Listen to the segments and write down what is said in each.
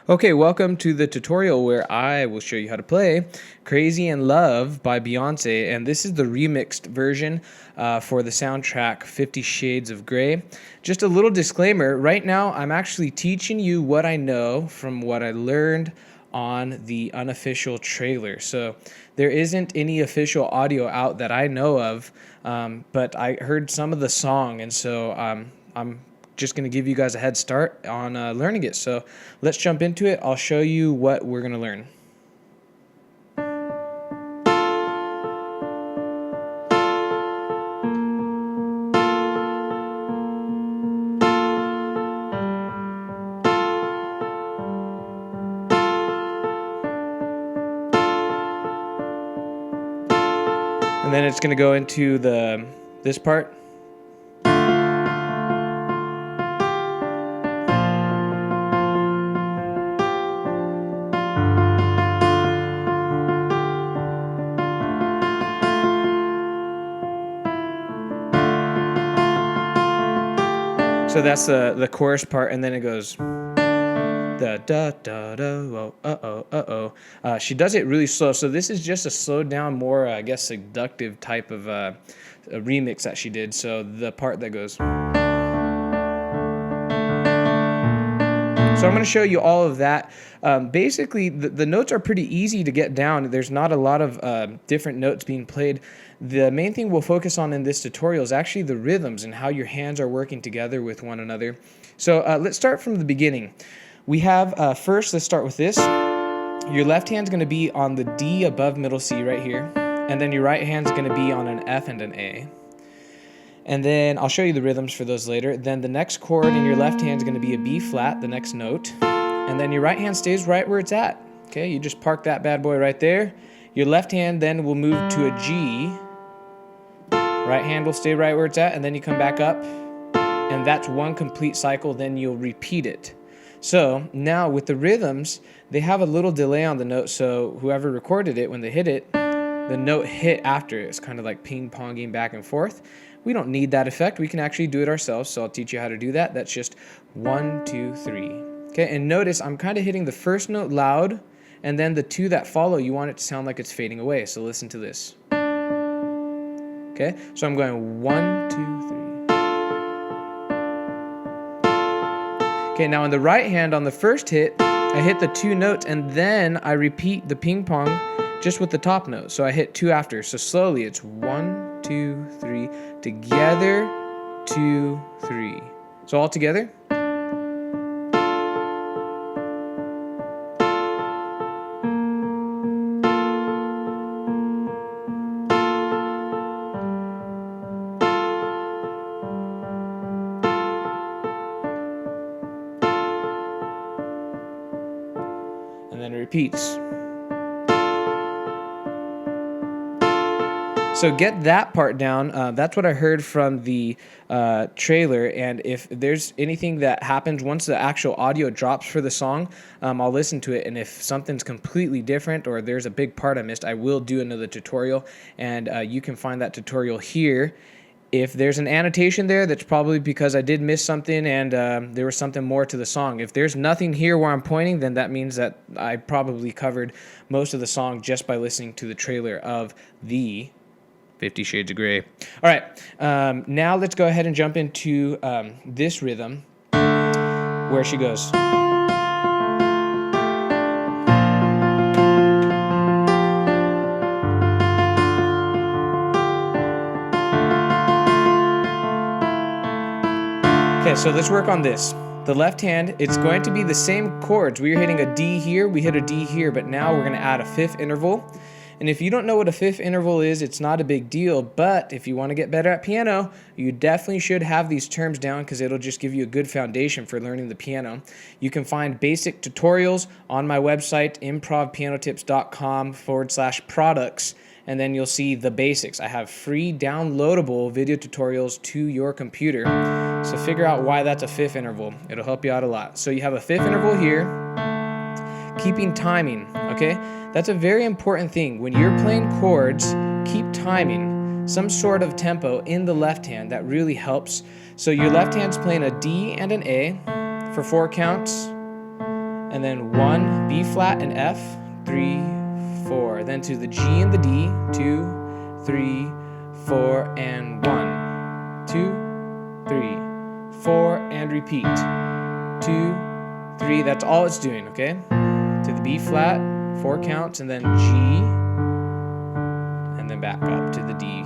Okay, welcome to the tutorial where I will show you how to play Crazy in Love by Beyonce, and this is the remixed version for the soundtrack 50 Shades of Grey. Just a little disclaimer, right now I'm actually teaching you what I know from what I learned on the unofficial trailer. So there isn't any official audio out that I know of, but I heard some of the song, and so I'm just going to give you guys a head start on learning it. So let's jump into it. I'll show you what we're going to learn. And then it's going to go into this part. So that's the chorus part, and then it goes the da da da oh. She does it really slow. So this is just a slowed down, more I guess seductive type of a remix that she did. So the part that goes. So I'm going to show you all of that. Basically, the notes are pretty easy to get down. There's not a lot of different notes being played. The main thing we'll focus on in this tutorial is actually the rhythms and how your hands are working together with one another. So let's start from the beginning. We have, first, let's start with this. Your left hand's going to be on the D above middle C right here. And then your right hand's going to be on an F and an A. And then I'll show you the rhythms for those later. Then the next chord in your left hand is going to be a B flat, the next note. And then your right hand stays right where it's at. Okay, you just park that bad boy right there. Your left hand then will move to a G. Right hand will stay right where it's at, and then you come back up. And that's one complete cycle, then you'll repeat it. So now with the rhythms, they have a little delay on the note, so whoever recorded it, when they hit it, the note hit after it. It's kind of like ping-ponging back and forth. We don't need that effect. We can actually do it ourselves, so I'll teach you how to do that. That's just 1, 2, 3. Okay, and notice I'm kind of hitting the first note loud, and then the two that follow, you want it to sound like it's fading away. So listen to this. Okay, so I'm going 1, 2, 3. Okay, now in the right hand on the first hit, I hit the two notes, and then I repeat the ping pong just with the top note. So I hit two after. So slowly it's 1, 2, 3, together, 2, 3. So all together. And then it repeats. So get that part down. That's what I heard from the trailer, and if there's anything that happens once the actual audio drops for the song, I'll listen to it, and if something's completely different or there's a big part I missed, I will do another tutorial, and you can find that tutorial here. If there's an annotation there, that's probably because I did miss something and there was something more to the song. If there's nothing here where I'm pointing, then that means that I probably covered most of the song just by listening to the trailer of the 50 Shades of Grey. All right, now let's go ahead and jump into this rhythm where she goes. Okay, so let's work on this. The left hand, it's going to be the same chords. We were hitting a D here, we hit a D here, but now we're going to add a fifth interval. And if you don't know what a fifth interval is, it's not a big deal, but if you want to get better at piano, you definitely should have these terms down because it'll just give you a good foundation for learning the piano. You can find basic tutorials on my website, improvpianotips.com/products, and then you'll see the basics. I have free downloadable video tutorials to your computer, so figure out why that's a fifth interval. It'll help you out a lot. So you have a fifth interval here, keeping timing, okay? That's a very important thing. When you're playing chords, keep timing some sort of tempo in the left hand. That really helps. So your left hand's playing a D and an A for 4 counts, and then 1, B flat and F, 3, 4. Then to the G and the D, 2, 3, 4, and 1. 2, 3, 4, and repeat. 2, 3. That's all it's doing, okay? To the B flat, 4 counts, and then G, and then back up to the D.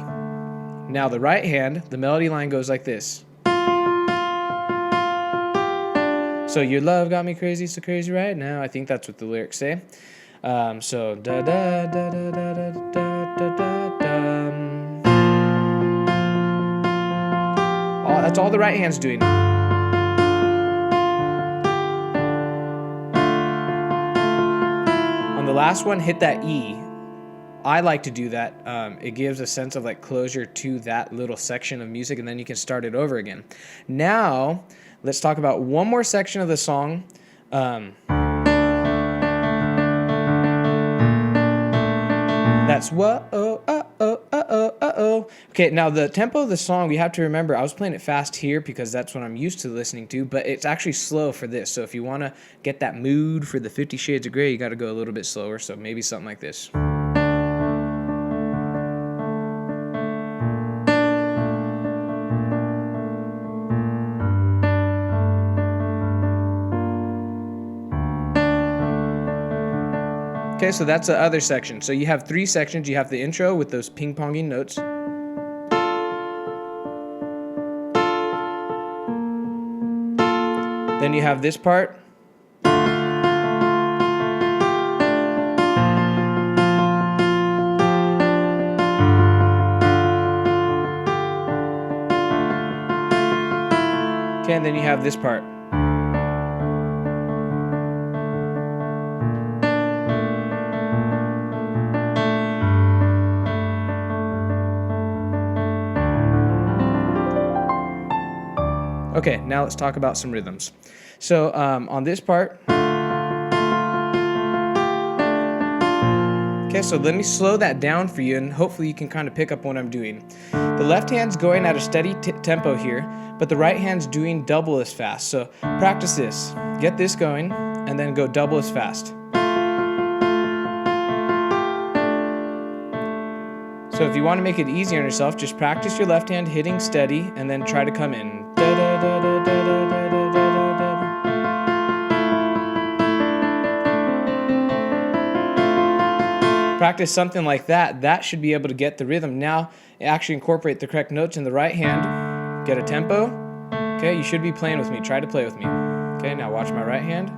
Now the right hand, the melody line goes like this. So your love got me crazy, so crazy right now. I think that's what the lyrics say. So da da da da da da da da da. Oh, that's all the right hand's doing. On the last one, hit that E. I like to do that. It gives a sense of like closure to that little section of music, and then you can start it over again. Now, let's talk about one more section of the song. That's whoa, oh, oh, oh, oh, oh, oh. Okay, now the tempo of the song, we have to remember, I was playing it fast here because that's what I'm used to listening to, but it's actually slow for this. So if you want to get that mood for the 50 Shades of Grey, you got to go a little bit slower. So maybe something like this. Okay, so that's the other section. So you have 3 sections. You have the intro with those ping-ponging notes. Then you have this part. Okay, and then you have this part. Okay, now let's talk about some rhythms. So on this part, okay, so let me slow that down for you, and hopefully you can kind of pick up what I'm doing. The left hand's going at a steady tempo here, but the right hand's doing double as fast. So practice this. Get this going, and then go double as fast. So if you want to make it easier on yourself, just practice your left hand hitting steady, and then try to come in. Practice something like that. That should be able to get the rhythm. Now, actually incorporate the correct notes in the right hand. Get a tempo. Okay, you should be playing with me. Try to play with me. Okay, now watch my right hand.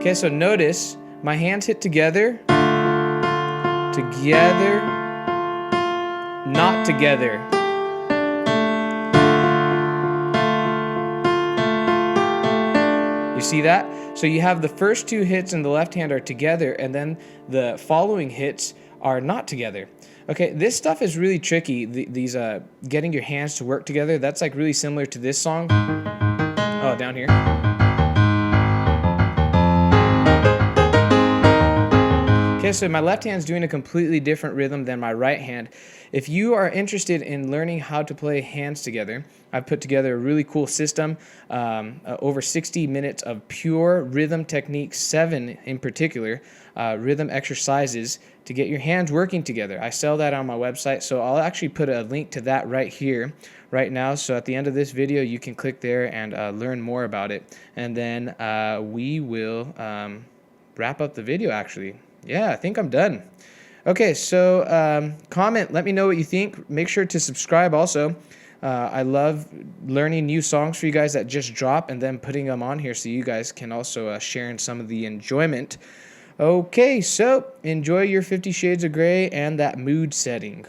Okay, so notice my hands hit together, together, not together. You see that? So you have the first 2 hits in the left hand are together, and then the following hits are not together. Okay, this stuff is really tricky. These getting your hands to work together, that's like really similar to this song. Oh, down here. Okay, so my left hand's doing a completely different rhythm than my right hand. If you are interested in learning how to play hands together, I've put together a really cool system, over 60 minutes of pure rhythm techniques, 7 in particular, rhythm exercises to get your hands working together. I sell that on my website, so I'll actually put a link to that right here, right now. So at the end of this video, you can click there and learn more about it. And then we will wrap up the video, actually. Yeah, I think I'm done. Okay, so comment, let me know what you think. Make sure to subscribe also. I love learning new songs for you guys that just drop and then putting them on here so you guys can also share in some of the enjoyment. Okay, so enjoy your 50 Shades of Grey and that mood setting.